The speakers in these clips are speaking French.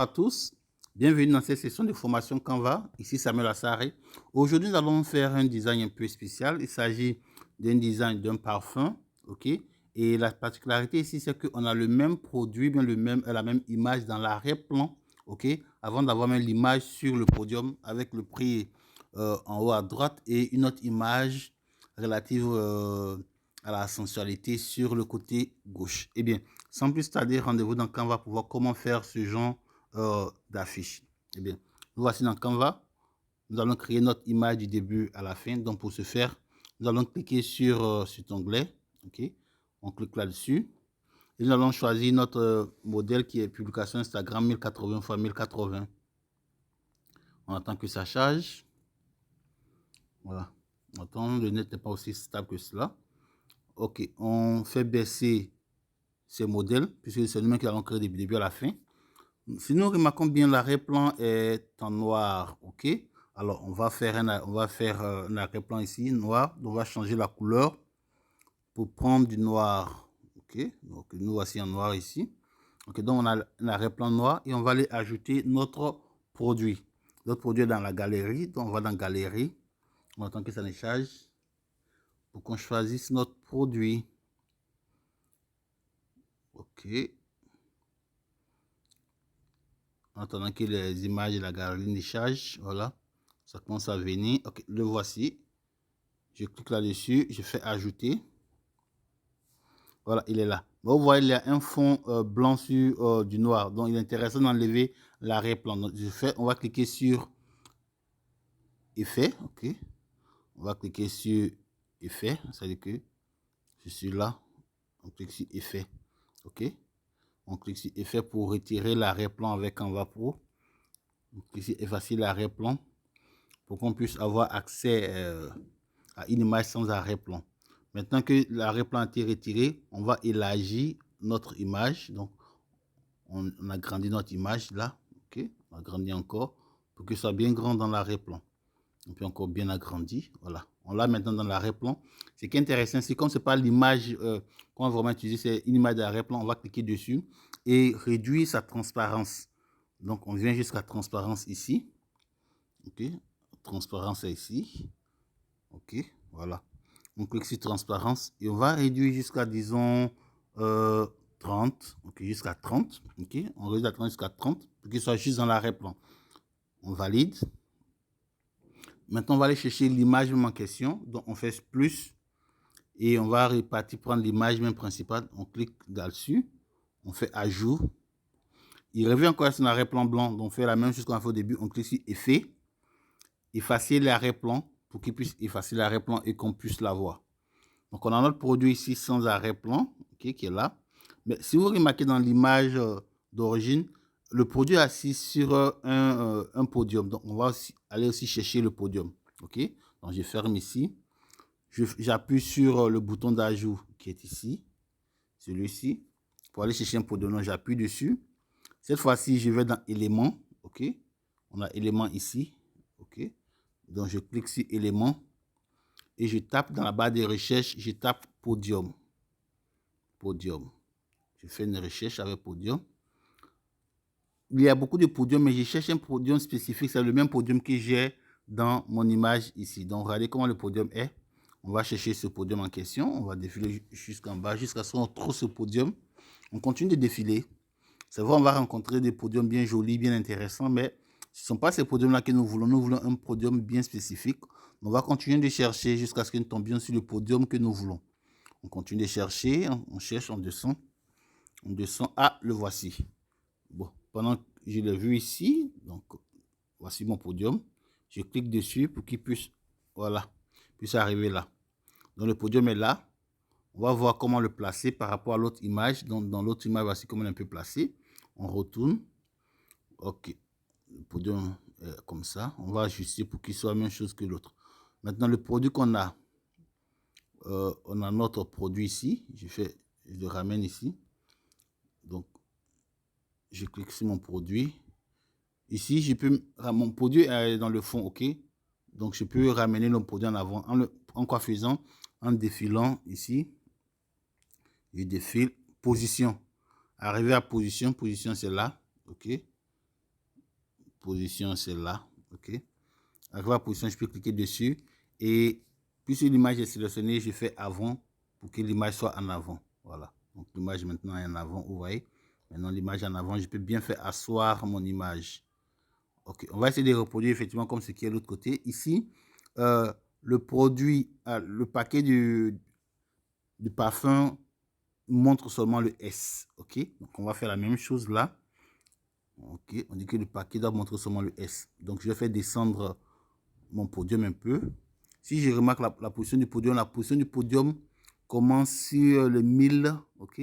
À tous, bienvenue dans cette session de formation Canva. Ici Samuel Assaré. Aujourd'hui, nous allons faire un design un peu spécial. Il s'agit d'un design d'un parfum, ok. Et la particularité ici, c'est qu'on a le même produit, bien la même image dans l'arrière-plan, ok. Avant d'avoir même l'image sur le podium avec le prix en haut à droite et une autre image relative à la sensualité sur le côté gauche. Eh bien, sans plus tarder, rendez-vous dans Canva pour voir comment faire ce genre d'affiche. Eh bien, nous voici dans Canva. Nous allons créer notre image du début à la fin. Donc, pour ce faire, nous allons cliquer sur cet onglet. OK. On clique là-dessus. Et nous allons choisir notre modèle qui est publication Instagram 1080 x 1080. On attend que ça charge. Voilà. On attend, le net n'est pas aussi stable que cela. OK. On fait baisser ces modèles, puisque c'est nous qui allons créer du début à la fin. Si nous remarquons bien, l'arrière-plan est en noir, ok. Alors, on va faire un arrière-plan ici, noir. Donc, on va changer la couleur pour prendre du noir, ok. Donc, nous voici en noir ici. Ok, donc on a un arrière-plan noir et on va aller ajouter notre produit. Notre produit est dans la galerie, donc on va dans Galerie. On attend que ça décharge pour qu'on choisisse notre produit. Ok. En attendant que les images de la galerie déchargent, voilà, ça commence à venir. Ok, le voici. Je clique là-dessus, je fais ajouter. Voilà, il est là. Vous voyez, il y a un fond blanc sur du noir. Donc, il est intéressant d'enlever l'arrière-plan. Donc, on va cliquer sur effet. Ok. On va cliquer sur effet. C'est-à-dire que je suis là. On clique sur effet. Ok. On clique sur effet pour retirer l'arrière-plan avec Canva Pro. On clique sur effacer l'arrière-plan pour qu'on puisse avoir accès à une image sans arrière-plan. Maintenant que l'arrière-plan a été retiré, on va élargir notre image. Donc, on agrandit notre image là. OK, on agrandit encore pour que ce soit bien grand dans l'arrière-plan. On peut encore bien agrandir. Voilà, on l'a maintenant dans l'arrière-plan. Ce qui est intéressant, c'est comme ce n'est pas l'image qu'on va vraiment utiliser, c'est une image d'arrière-plan. On va cliquer dessus et réduire sa transparence. Donc, on vient jusqu'à transparence ici. OK, transparence est ici. OK, voilà. On clique sur transparence et on va réduire jusqu'à, disons, 30. OK, jusqu'à 30. OK, on réduit la jusqu'à 30 pour qu'il soit juste dans l'arrière-plan. On valide. Maintenant, on va aller chercher l'image même en question. Donc, on fait plus et on va repartir prendre l'image même principale. On clique là-dessus. On fait ajout. Il revient encore sur l'arrière-plan blanc. Donc, on fait la même chose qu'on a fait au début. On clique sur effet. Effacer l'arrière-plan pour qu'il puisse effacer l'arrière-plan et qu'on puisse la voir. Donc, on a notre produit ici sans arrière-plan, okay, qui est là. Mais si vous remarquez dans l'image d'origine, le produit est assis sur un podium. Donc, on va aller aussi chercher le podium. OK? Donc, je ferme ici. J'appuie sur le bouton d'ajout qui est ici, celui-ci. Pour aller chercher un podium, donc j'appuie dessus. Cette fois-ci, je vais dans éléments. OK? On a éléments ici. OK? Donc, je clique sur éléments. Et je tape dans la barre de recherche, je tape podium. Podium. Je fais une recherche avec podium. Il y a beaucoup de podiums, mais je cherche un podium spécifique. C'est le même podium que j'ai dans mon image ici. Donc, regardez comment le podium est. On va chercher ce podium en question. On va défiler jusqu'en bas, jusqu'à ce qu'on trouve ce podium. On continue de défiler. C'est vrai, on va rencontrer des podiums bien jolis, bien intéressants, mais ce ne sont pas ces podiums-là que nous voulons. Nous voulons un podium bien spécifique. On va continuer de chercher jusqu'à ce que nous tombions sur le podium que nous voulons. On continue de chercher, on cherche, on descend. On descend. Ah, le voici. Bon, pendant que je l'ai vu ici, donc voici mon podium. Je clique dessus pour qu'il puisse, voilà, puisse arriver là. Donc le podium est là. On va voir comment le placer par rapport à l'autre image. Donc dans l'autre image, voici comment on est un peu placé. On retourne. OK. Le podium est comme ça. On va ajuster pour qu'il soit la même chose que l'autre. Maintenant, le produit qu'on a, on a notre produit ici. Je le ramène ici. Donc, je clique sur mon produit. Ici, mon produit est dans le fond, OK? Donc, je peux ramener le produit en avant. En quoi faisant? En défilant ici. Je défile. Position. Arriver à position. Position, c'est là. OK? position, c'est là. OK. Avec la position, je peux cliquer dessus. Et puisque l'image est sélectionnée, je fais avant pour que l'image soit en avant. Voilà. Donc l'image maintenant est en avant, vous voyez. Maintenant l'image en avant, je peux bien faire asseoir mon image. OK. On va essayer de reproduire effectivement comme ce qui est de l'autre côté. Ici, le produit, le paquet du parfum montre seulement le S. OK. Donc on va faire la même chose là. OK. On dit que le paquet doit montrer seulement le S. Donc je vais faire descendre mon podium un peu. Si je remarque la position du podium commence sur le 1000, ok,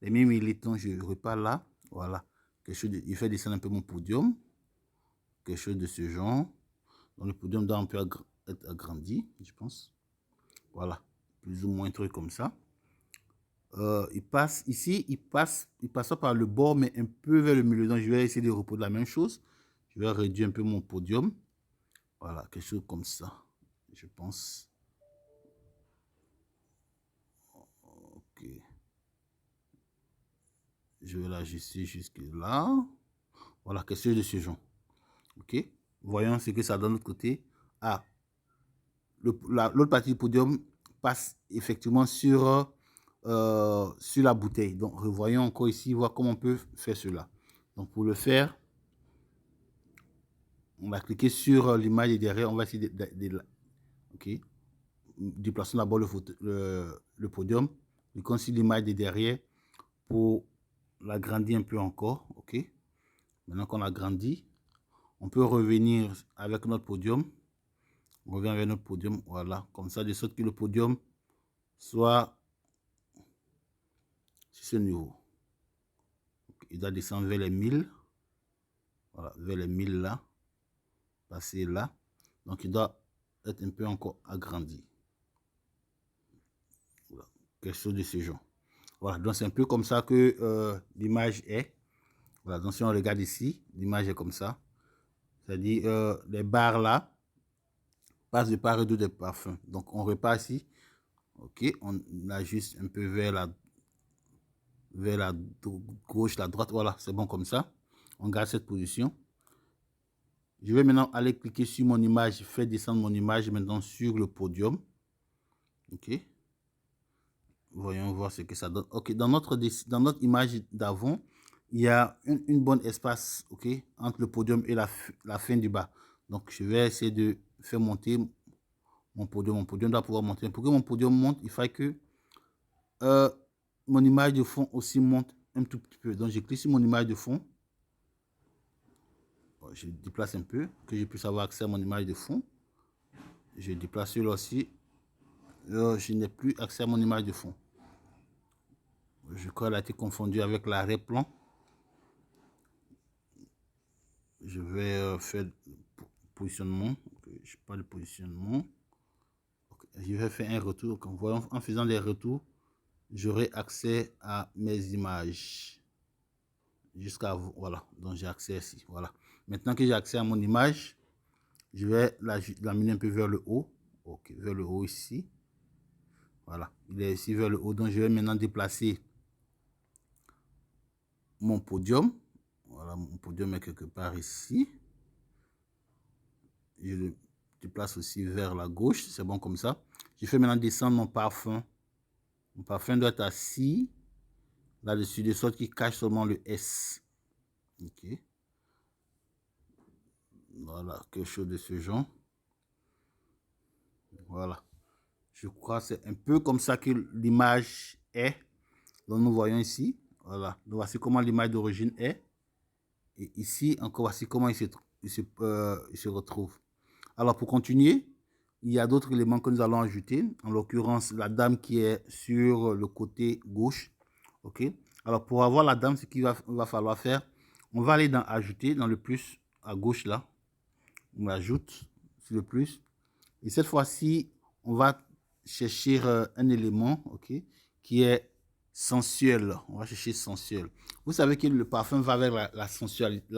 les 1000 millilitres, je repars là, voilà, il fait descendre un peu mon podium, quelque chose de ce genre. Donc le podium doit un peu être agrandi, je pense, voilà, plus ou moins un truc comme ça. Il passe ici, il passe par le bord, mais un peu vers le milieu. Donc je vais essayer de reproduire la même chose. Je vais réduire un peu mon podium. Voilà, quelque chose comme ça, je pense. Ok. Je vais l'ajuster jusque là. Voilà, quelque chose de ce genre. Ok. Voyons ce que ça donne de l'autre côté. Ah, l'autre partie du podium passe effectivement sur la bouteille. Donc, revoyons encore ici, voir comment on peut faire cela. Donc, pour le faire, on va cliquer sur l'image et derrière, on va essayer ok. Déplaçons d'abord le podium. Cliquons sur l'image de derrière pour l'agrandir un peu encore. Ok. Maintenant qu'on a grandi, on peut revenir avec notre podium. On revient avec notre podium. Voilà. Comme ça, de sorte que le podium soit sur ce niveau. Il doit descendre vers les 1000. Voilà. Vers les 1000 là. Passer là. Donc, il doit être un peu encore agrandi. Voilà. Quelque chose de ce genre. Voilà. Donc, c'est un peu comme ça que l'image est. Voilà. Donc, si on regarde ici, l'image est comme ça. C'est-à-dire, les barres là passent de part et d'autre des parfums. Donc, on repart ici. Ok, on ajuste un peu vers la gauche, la droite. Voilà, c'est bon comme ça. On garde cette position. Je vais maintenant aller cliquer sur mon image, faire descendre mon image maintenant sur le podium. Ok. Voyons voir ce que ça donne. Ok, dans notre image d'avant, il y a une bonne espace, ok, entre le podium et la fin du bas. Donc, je vais essayer de faire monter mon podium. Mon podium doit pouvoir monter. Pour que mon podium monte, il faut que mon image de fond aussi monte un tout petit peu. Donc, je clique sur mon image de fond. Je déplace un peu, que je puisse avoir accès à mon image de fond. Je déplace celui-là aussi. Je n'ai plus accès à mon image de fond. Je crois qu'elle a été confondue avec l'arrière-plan. Je vais faire positionnement. Je n'ai pas de positionnement. Je vais faire un retour. En faisant des retours, j'aurai accès à mes images. Jusqu'à vous. Voilà. Donc, j'ai accès ici. Voilà. Maintenant que j'ai accès à mon image, je vais l'amener un peu vers le haut. Ok, vers le haut ici. Voilà, il est ici vers le haut. Donc, je vais maintenant déplacer mon podium. Voilà, mon podium est quelque part ici. Je le déplace aussi vers la gauche. C'est bon comme ça. Je fais maintenant descendre mon parfum. Mon parfum doit être assis là-dessus, de sorte qu'il cache seulement le S. Ok. Voilà, quelque chose de ce genre. Voilà. Je crois que c'est un peu comme ça que l'image est. Donc, nous voyons ici. Voilà. Donc, voici comment l'image d'origine est. Et ici, encore, voici comment il se retrouve. Alors, pour continuer, il y a d'autres éléments que nous allons ajouter. En l'occurrence, la dame qui est sur le côté gauche. OK. Alors, pour avoir la dame, ce qu'il va falloir faire, on va aller dans Ajouter, dans le plus à gauche là. On ajoute sur le plus. Et cette fois-ci, on va chercher un élément, ok, qui est sensuel. On va chercher sensuel. Vous savez que le parfum va avec la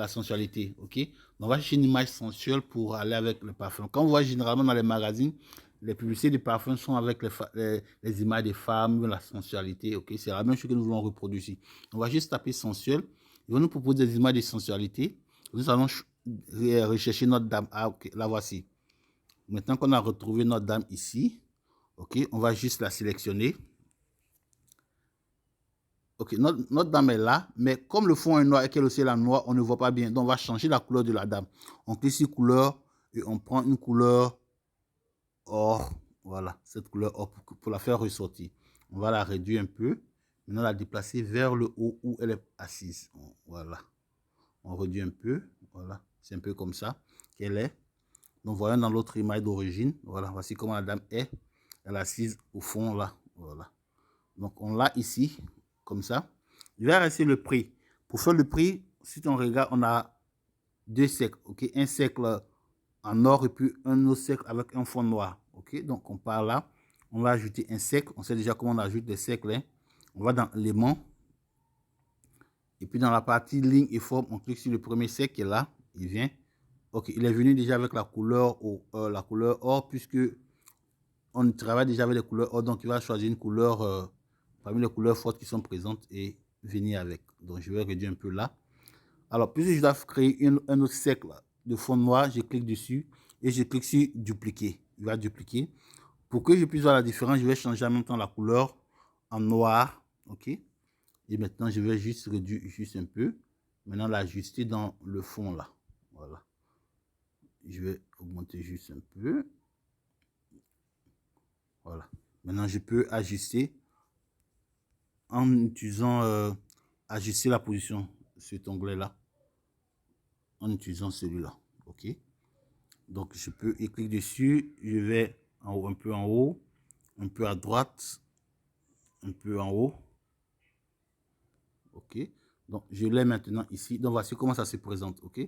sensualité, ok. Donc, on va chercher une image sensuelle pour aller avec le parfum. Quand on voit généralement dans les magazines, les publicités de parfum sont avec les images des femmes, la sensualité, ok. C'est la même chose que nous voulons reproduire ici. On va juste taper sensuel. Ils vont nous proposer des images de sensualité. Nous allons rechercher notre dame. Ah, ok, la voici. Maintenant qu'on a retrouvé notre dame ici, ok, on va juste la sélectionner. Ok, notre dame est là, mais comme le fond est noir et qu'elle aussi est la noire, on ne voit pas bien. Donc, on va changer la couleur de la dame. On clique sur couleur et on prend une couleur or. Voilà, cette couleur or pour la faire ressortir. On va la réduire un peu. Maintenant, la déplacer vers le haut où elle est assise. Voilà. On réduit un peu. Voilà, c'est un peu comme ça qu'elle est. Donc, voyons dans l'autre image d'origine. Voilà, voici comment la dame est. Elle est assise au fond là. Voilà. Donc, on l'a ici, comme ça. Je vais rester le prix. Pour faire le prix, si on regarde, on a deux cercles. Ok, un cercle en or et puis un autre cercle avec un fond noir. Ok, donc on part là. On va ajouter un cercle. On sait déjà comment on ajoute des cercles. Hein. On va dans éléments. Et puis dans la partie ligne et forme, on clique sur le premier cercle qui est là. Il vient. Ok, il est venu déjà avec la couleur or puisque on travaille déjà avec les couleurs or. Donc il va choisir une couleur parmi les couleurs fortes qui sont présentes et venir avec. Donc je vais réduire un peu là. Alors puisque je dois créer un autre cercle de fond noir, je clique dessus et je clique sur dupliquer. Il va dupliquer. Pour que je puisse voir la différence, je vais changer en même temps la couleur en noir. Ok. Et maintenant, je vais juste réduire juste un peu. Maintenant, l'ajuster dans le fond là. Voilà. Je vais augmenter juste un peu. Voilà. Maintenant, je peux ajuster en utilisant ajuster la position, cet onglet là, en utilisant celui-là. Ok. Donc, je peux cliquer dessus. Je vais en haut, un peu en haut, un peu à droite, un peu en haut. Ok. Donc, je l'ai maintenant ici. Donc, voici comment ça se présente. Ok.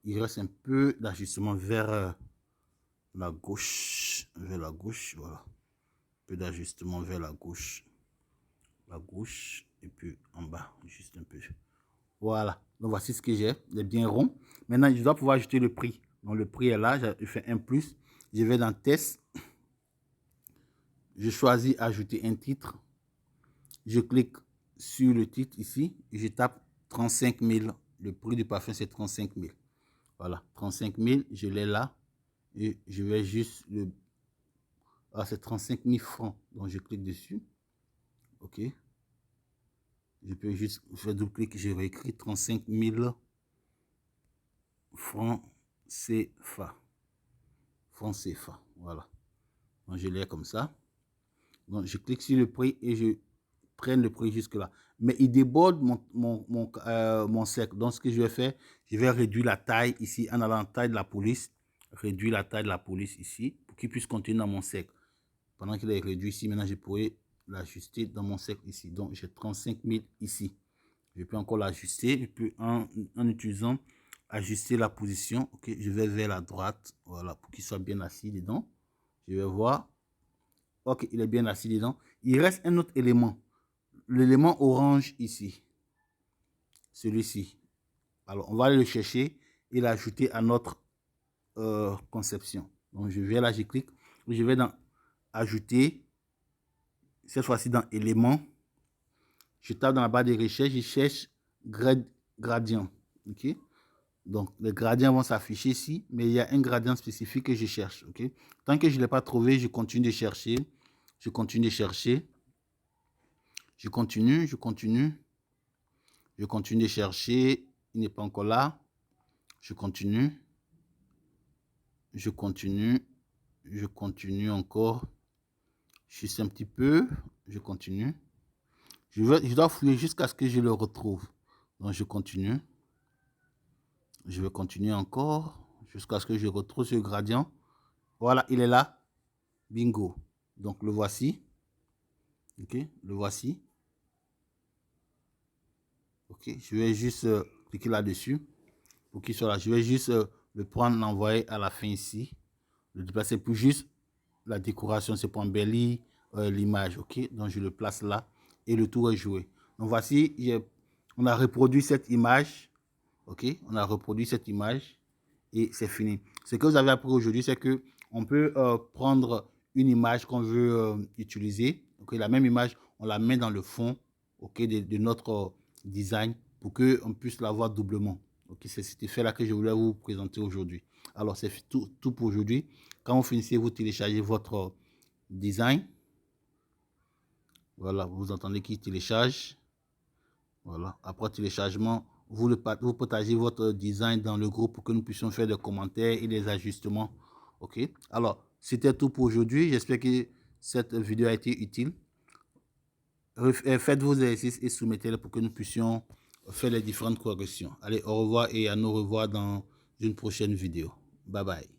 Il reste un peu d'ajustement vers la gauche. Vers la gauche. Voilà. Un peu d'ajustement vers la gauche. La gauche. Et puis en bas. Juste un peu. Voilà. Donc, voici ce que j'ai. Il est bien rond. Maintenant, je dois pouvoir ajouter le prix. Donc, le prix est là. Je fais un plus. Je vais dans test. Je choisis ajouter un titre. Je clique sur le titre ici. Et je tape 35 000. Le prix du parfum, c'est 35 000. Voilà. 35 000. Je l'ai là. Et je vais juste le... Ah, c'est 35 000 francs. Donc, je clique dessus. OK. Je peux juste faire double-clic. Je vais écrire 35 000 francs CFA. Francs CFA. Voilà. Donc, je l'ai comme ça. Donc, je clique sur le prix et je prends le prix jusque-là. Mais il déborde mon cercle. Donc, ce que je vais faire, je vais réduire la taille ici en allant à la taille de la police. Réduire la taille de la police ici pour qu'il puisse continuer dans mon cercle. Pendant qu'il est réduit ici, maintenant, je pourrais l'ajuster dans mon cercle ici. Donc, j'ai 35 000 ici. Je peux encore l'ajuster. Je peux, en utilisant, ajuster la position. Ok, je vais vers la droite. Voilà, pour qu'il soit bien assis dedans. Je vais voir. Ok, il est bien assis dedans. Il reste un autre élément. L'élément orange ici. Celui-ci. Alors, on va aller le chercher et l'ajouter à notre conception. Donc, je vais là, je clique. Je vais dans ajouter. Cette fois-ci dans éléments. Je tape dans la barre de recherche, je cherche gradient. Ok. Donc, les gradients vont s'afficher ici, mais il y a un gradient spécifique que je cherche. Ok. Tant que je ne l'ai pas trouvé, je continue de chercher. Je continue de chercher. Je continue de chercher. Il n'est pas encore là. Je continue encore. Juste un petit peu. Je continue. Je dois fouiller jusqu'à ce que je le retrouve. Donc, je continue. Je vais continuer encore jusqu'à ce que je retrouve ce gradient. Voilà, il est là. Bingo. Donc, le voici. OK, le voici. OK, je vais juste cliquer là-dessus pour qu'il soit là. Je vais juste le prendre, l'envoyer à la fin ici. Le déplacer pour juste la décoration. C'est pour embellir l'image. OK, donc je le place là et le tour est joué. Donc, voici, on a reproduit cette image. OK, on a reproduit cette image. Et c'est fini. Ce que vous avez appris aujourd'hui, c'est que on peut prendre une image qu'on veut utiliser. Okay, la même image, on la met dans le fond, okay, de notre design pour qu'on puisse la voir doublement. Ok, c'est cet effet-là que je voulais vous présenter aujourd'hui. Alors, c'est tout pour aujourd'hui. Quand vous finissez, vous téléchargez votre design. Voilà, vous entendez qu'il télécharge. Voilà, après téléchargement, vous partagez votre design dans le groupe pour que nous puissions faire des commentaires et des ajustements. Ok, alors, c'était tout pour aujourd'hui. J'espère que cette vidéo a été utile. Faites vos exercices et soumettez-les pour que nous puissions faire les différentes corrections. Allez, au revoir et à nous revoir dans une prochaine vidéo. Bye bye.